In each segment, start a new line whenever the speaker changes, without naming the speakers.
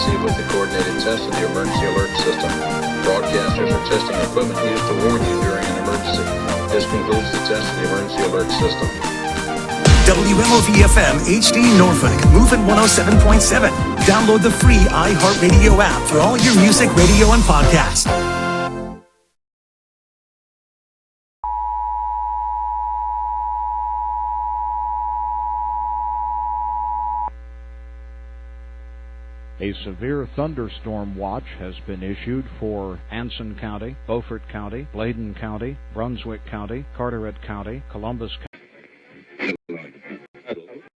proceed with the coordinated test of the emergency alert system. Broadcasters are testing equipment used to warn you during an emergency. This concludes the test of the emergency alert system.
WMOV-FM HD Norfolk, moving 107.7. Download the free iHeartRadio app for all your music, radio, and podcasts.
A severe thunderstorm watch has been issued for Anson County, Beaufort County, Bladen County, Brunswick County, Carteret County, Columbus County.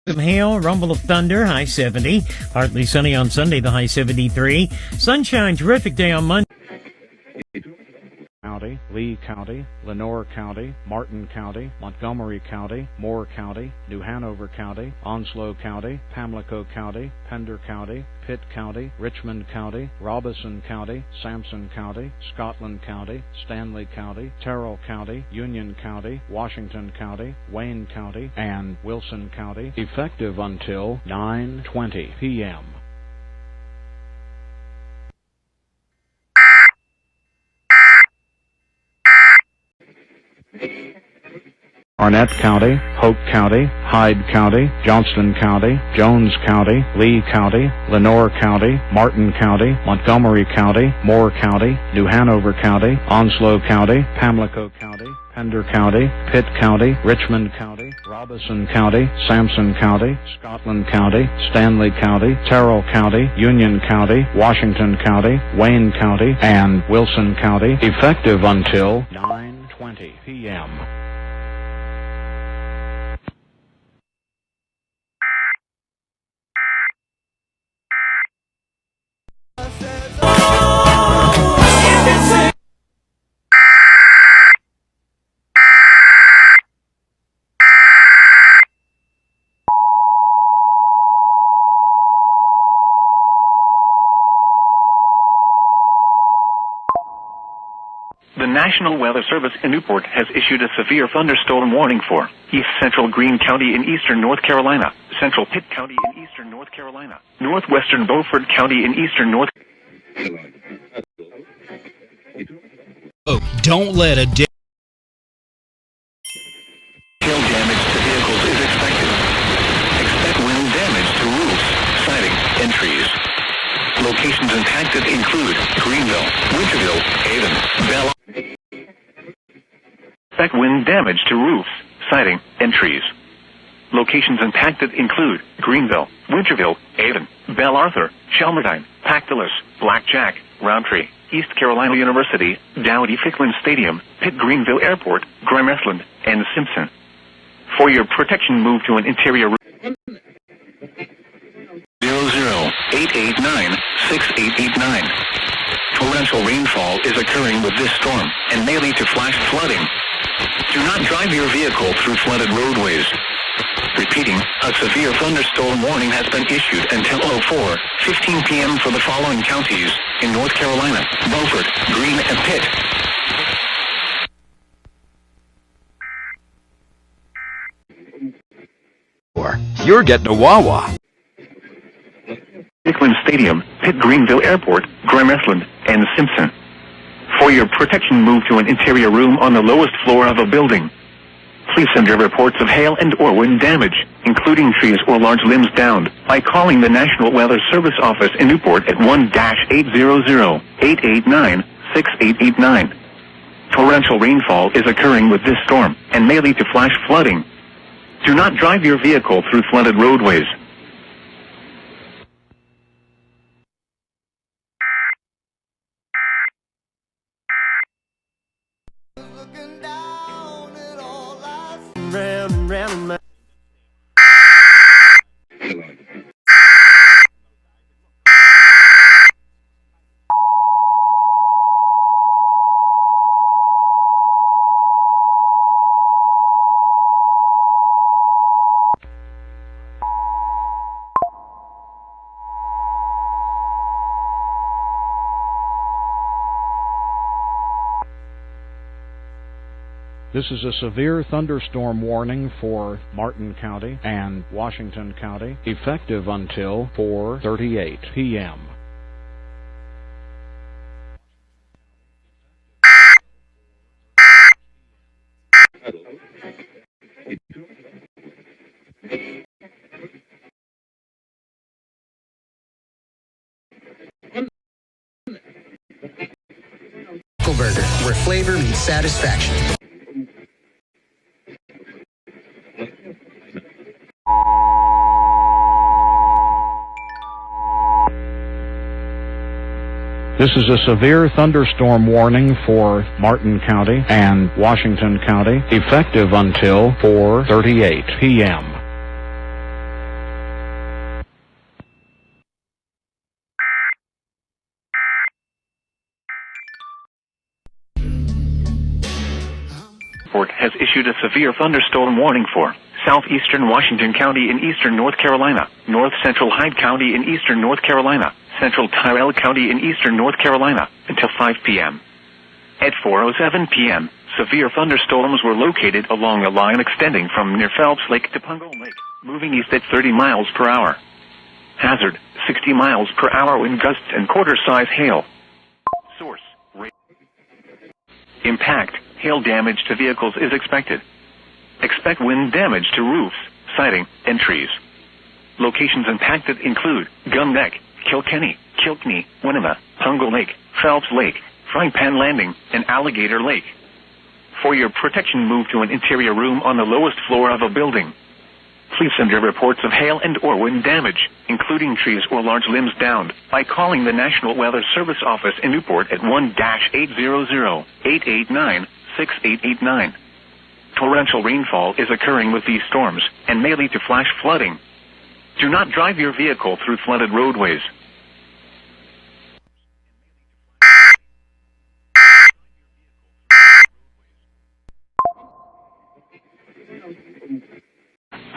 Some hail, rumble of thunder, high 70. Partly sunny on Sunday, the high 73. Sunshine, terrific day on Monday.
County, Lee County, Lenoir County, Martin County, Montgomery County, Moore County, New Hanover County, Onslow County, Pamlico County, Pender County, Pitt County, Richmond County, Robeson County, Sampson County, Scotland County, Stanley County, Terrell County, Union County, Washington County, Wayne County, and Wilson County, effective until 9:20 p.m. Arnett County, Hope County, Hyde County, Johnston County, Jones County, Lee County, Lenoir County, Martin County, Montgomery County, Moore County, New Hanover County, Onslow County, Pamlico County, Pender County, Pitt County, Richmond County, Robeson County, Sampson County, Scotland County, Stanley County, Terrell County, Union County, Washington County, Wayne County, and Wilson County, effective until 9:20 p.m.
The National Weather Service in Newport has issued a severe thunderstorm warning for East Central Greene County in eastern North Carolina, Central Pitt County in eastern North Carolina, northwestern Beaufort County in eastern North Carolina.
Oh, don't let a hail
Damage to vehicles is expected. Expect wind damage to roofs, siding, and trees. Locations impacted include Greenville, Winterville, Avon, Bell. Expect wind damage to roofs, siding, and trees. Locations impacted include Greenville, Winterville, Avon, Bell Arthur, Chelmerdine, Pactolus, Blackjack, Roundtree, East Carolina University, Dowdy-Ficklin Stadium, Pitt Greenville Airport, Grimesland, and Simpson. For your protection, move to an interior room. 00-889-6889. Torrential rainfall is occurring with this storm and may lead to flash flooding. Do not drive your vehicle through flooded roadways. Repeating, a severe thunderstorm warning has been issued until 04:15 p.m. for the following counties in North Carolina: Beaufort, Greene, and Pitt.
You're getting a Wawa.
Ficklin Stadium, Pitt Greenville Airport, Grimesland, and Simpson. For your protection, move to an interior room on the lowest floor of a building. Please send your reports of hail and or wind damage, including trees or large limbs downed, by calling the National Weather Service office in Newport at 1-800-889-6889. Torrential rainfall is occurring with this storm and may lead to flash flooding. Do not drive your vehicle through flooded roadways.
Round and round and round.
This is a severe thunderstorm warning for Martin County and Washington County, effective until 4:38 p.m.
never meet satisfaction.
This is a severe thunderstorm warning for Martin County and Washington County, effective until 4:38 p.m.
Report has issued a severe thunderstorm warning for southeastern Washington County in eastern North Carolina, north central Hyde County in eastern North Carolina, central Tyrrell County in eastern North Carolina until 5 p.m. At 4:07 p.m., severe thunderstorms were located along a line extending from near Phelps Lake to Pungo Lake, moving east at 30 miles per hour. Hazard, 60 miles per hour wind gusts and quarter-size hail. Source, impact, hail damage to vehicles is expected. Expect wind damage to roofs, siding, and trees. Locations impacted include Gun Neck, Kilkenny, Winema, Pungo Lake, Phelps Lake, Frying Pan Landing, and Alligator Lake. For your protection, move to an interior room on the lowest floor of a building. Please send your reports of hail and or wind damage, including trees or large limbs downed, by calling the National Weather Service Office in Newport at 1-800-889-6889. Torrential rainfall is occurring with these storms and may lead to flash flooding. Do not drive your vehicle through flooded roadways.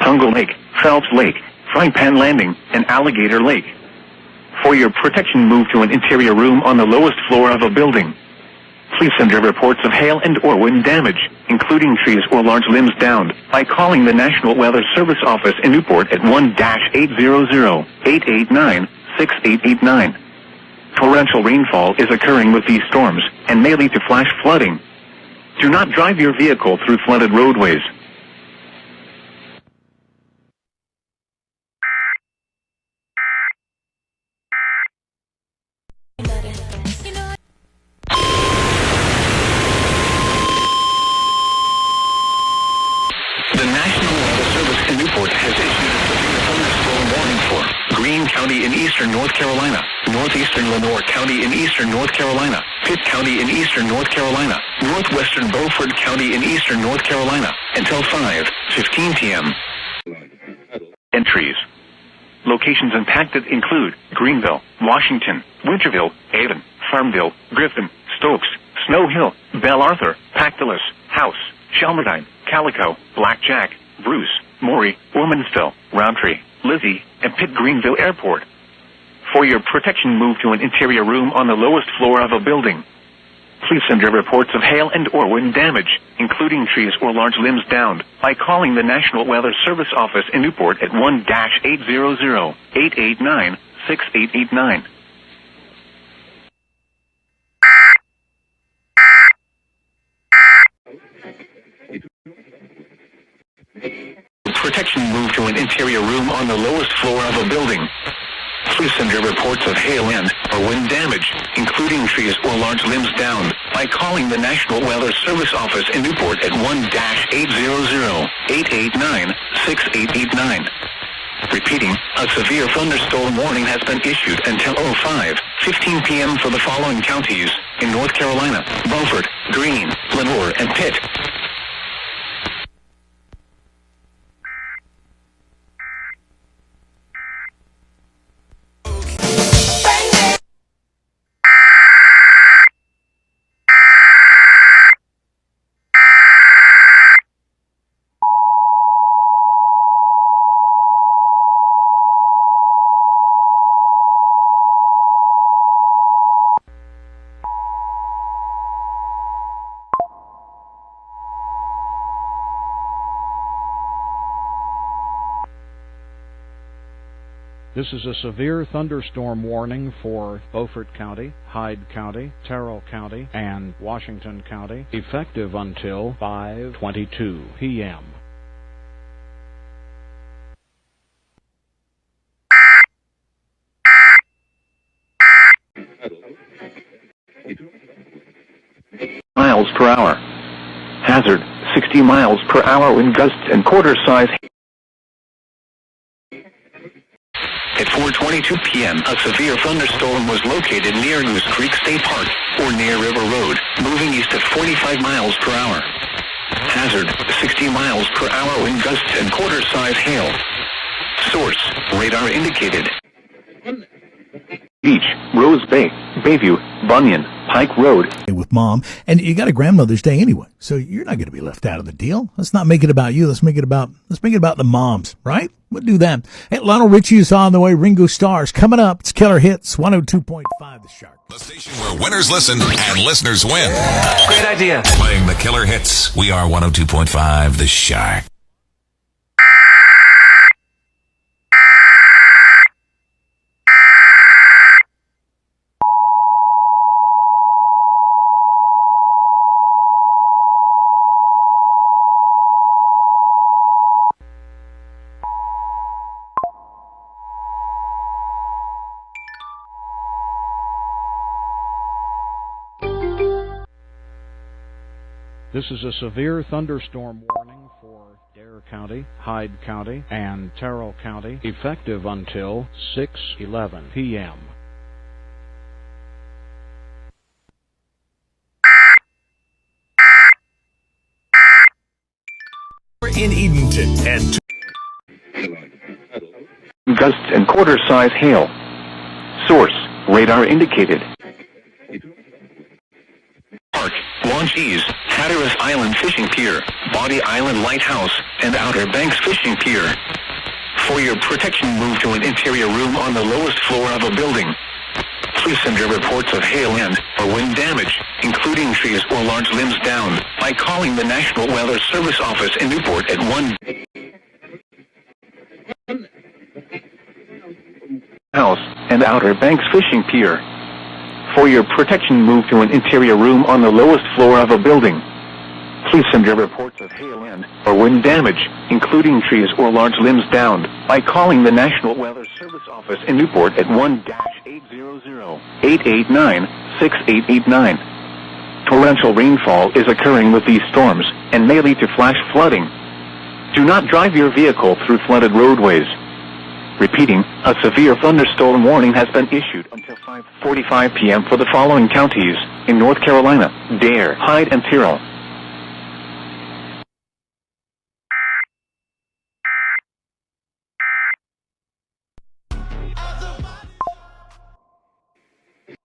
Pungo Lake, Phelps Lake, Frying Pan Landing, and Alligator Lake. For your protection, move to an interior room on the lowest floor of a building. Please send your reports of hail and or wind damage, including trees or large limbs downed, by calling the National Weather Service Office in Newport at 1-800-889-6889. Torrential rainfall is occurring with these storms and may lead to flash flooding. Do not drive your vehicle through flooded roadways. The National Weather Service in Newport has issued a severe thunderstorm warning for Greene County in eastern North Carolina, northeastern Lenoir County in eastern North Carolina, Pitt County in eastern North Carolina, northwestern Beaufort County in eastern North Carolina, until 5:15 p.m. Entries. Locations impacted include Greenville, Washington, Winterville, Avon, Farmville, Griffin, Stokes, Snow Hill, Belle Arthur, Pactolus, House, Shelmerdine, Calico, Blackjack, Bruce, Maury, Ormansville, Roundtree, Lizzie, and Pitt Greenville Airport. For your protection, move to an interior room on the lowest floor of a building. Please send your reports of hail and or wind damage, including trees or large limbs downed, by calling the National Weather Service Office in Newport at 1-800-889-6889. Protection, move to an interior room on the lowest floor of a building. Please send your reports of hail and or wind damage, including trees or large limbs downed, by calling the National Weather Service Office in Newport at 1-800-889-6889. Repeating, a severe thunderstorm warning has been issued until 5:15 p.m. for the following counties in North Carolina: Beaufort, Greene, Lenoir, and Pitt.
This is a severe thunderstorm warning for Beaufort County, Hyde County, Tyrrell County, and Washington County, effective until 5:22 p.m.
Miles per 60 miles per hour wind gusts and quarter-size. At 4:22 p.m., a severe thunderstorm was located near Goose Creek State Park, or near River Road, moving east at 45 miles per hour. Hazard, 60 miles per hour wind gusts and quarter-size hail. Source, radar indicated. Beach, Rose Bay, Bayview, Bunyan, Pike Road.
With mom, and you got a grandmother's day anyway, so you're not going to be left out of the deal. Let's not make it about you. Let's make it about the moms, right? We'll do that. Hey, Lionel Richie is on the way. Ringo Starr's coming up. It's Killer Hits 102.5 The Shark.
The station where winners listen and listeners win.
Great idea.
Playing the Killer Hits. We are 102.5 The Shark.
This is a severe thunderstorm warning for Dare County, Hyde County, and Terrell County, effective until 6:11 p.m.
In Edenton and
Gusts and quarter-size hail. Source, radar indicated. Park, Launchies, Hatteras Island Fishing Pier, Body Island Lighthouse, and Outer Banks Fishing Pier. For your protection, move to an interior room on the lowest floor of a building. Please send your reports of hail and or wind damage, including trees or large limbs down, by calling the National Weather Service office in Newport at 1 House and Outer Banks Fishing Pier. For your protection, move to an interior room on the lowest floor of a building. Please send your reports of hail and or wind damage, including trees or large limbs down, by calling the National Weather Service office in Newport at 1-800-889-6889. Torrential rainfall is occurring with these storms and may lead to flash flooding. Do not drive your vehicle through flooded roadways. Repeating, a severe thunderstorm warning has been issued until 5:45 p.m. for the following counties in North Carolina: Dare, Hyde, and Tyrrell.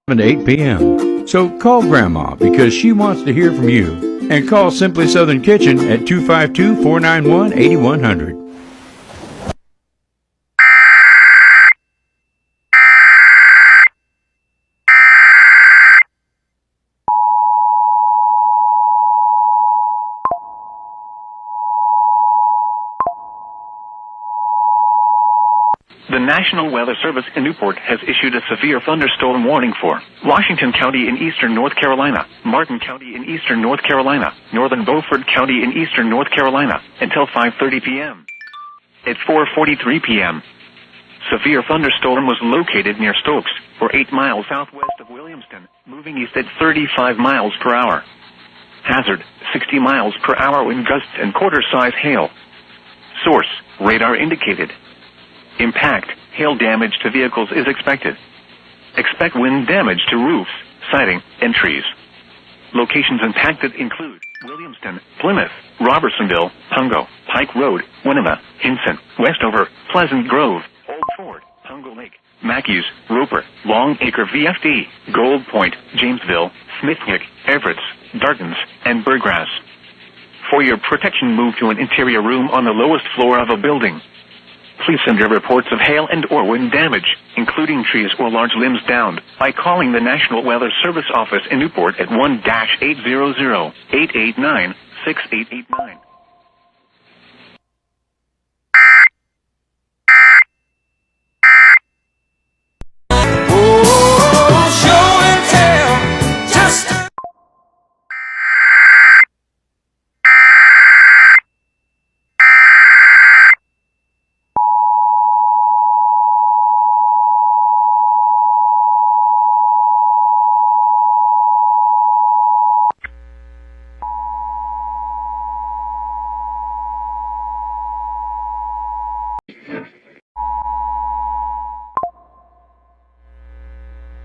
To 8 p.m. So call Grandma because she wants to hear from you. And call Simply Southern Kitchen at 252-491-8100.
The National Weather Service in Newport has issued a severe thunderstorm warning for Washington County in eastern North Carolina, Martin County in eastern North Carolina, northern Beaufort County in eastern North Carolina, until 5:30 p.m. At 4:43 p.m., severe thunderstorm was located near Stokes, or 8 miles southwest of Williamston, moving east at 35 miles per hour. Hazard, 60 miles per hour wind gusts and quarter-size hail. Source, radar indicated. Impact, hail damage to vehicles is expected. Expect wind damage to roofs, siding, and trees. Locations impacted include Williamston, Plymouth, Robertsonville, Pungo, Pike Road, Winneba, Hinson, Westover, Pleasant Grove, Old Ford, Pungo Lake, Mackey's, Roper, Long Acre VFD, Gold Point, Jamesville, Smithwick, Everett's, Dartons, and Birdgrass. For your protection, move to an interior room on the lowest floor of a building. Please send your reports of hail and or wind damage, including trees or large limbs downed, by calling the National Weather Service office in Newport at 1-800-889-6889.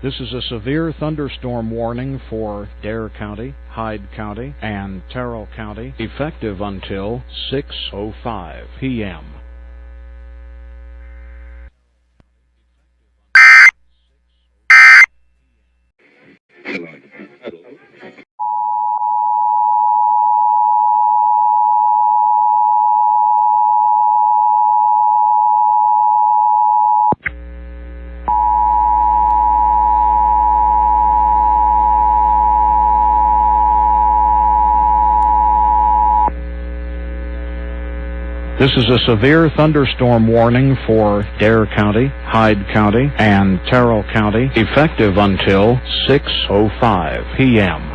This is a severe thunderstorm warning for Dare County, Hyde County, and Terrell County, effective until 6:05 p.m. This is a severe thunderstorm warning for Dare County, Hyde County, and Terrell County, effective until 6:05 p.m.